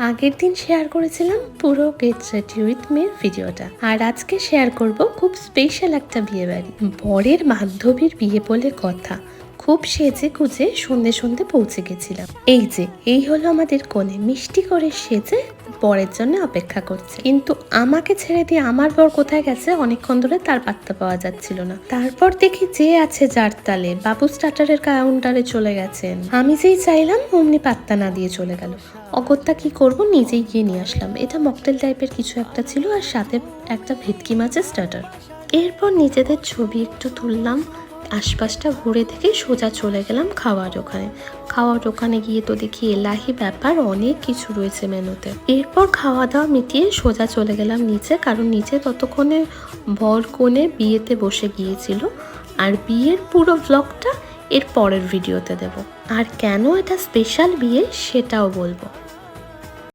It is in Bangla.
আগের দিন শেয়ার করেছিলাম পুরো গেট রেডি উইথ মির ভিডিওটা, আর আজকে শেয়ার করব খুব স্পেশাল একটা বিয়ে বাড়ি। বরের বান্ধবীর বিয়ে বলে কথা, খুব সেজে গুজে সন্ধে সন্ধে পৌঁছে গেছিলাম। এই হলো আমাদের কোণে, মিষ্টি করে সেজে বরের জন্য অপেক্ষা করছে। কিন্তু আমাকে ছেড়ে দিয়ে আমার বর কোথায় গেছে অনেকক্ষণ ধরে তার পাত্তা পাওয়া যাচ্ছিল না। তারপর দেখি যে আছে যার তালে, বাবু স্টার্টারের কাউন্টারে চলে গেছেন। আমি যেই চাইলাম অমনি পাত্তা না দিয়ে চলে গেল। অগত্যা কি করব, নিজেই গিয়ে নিয়ে আসলাম। এটা মকটেল টাইপের কিছু একটা ছিল, আর সাথে একটা ভেটকি মাছের স্টার্টার। এরপর নিজেদের ছবি একটু তুললাম, আশপাশটা ঘুরে থেকে সোজা চলে গেলাম খাওয়ার ওখানে গিয়ে তো দেখি এলাহি ব্যাপার, অনেক কিছু রয়েছে মেনুতে। এরপর খাওয়া দাওয়া মিটিয়ে সোজা চলে গেলাম নিচে, কারণ নিচে ততক্ষণে বর কনে বিয়েতে বসে গিয়েছিল, আর বিয়ের পুরো ব্লগটা এর পরের ভিডিওতে দেব। আর কেন এটা স্পেশাল বিয়ে সেটাও বলবো।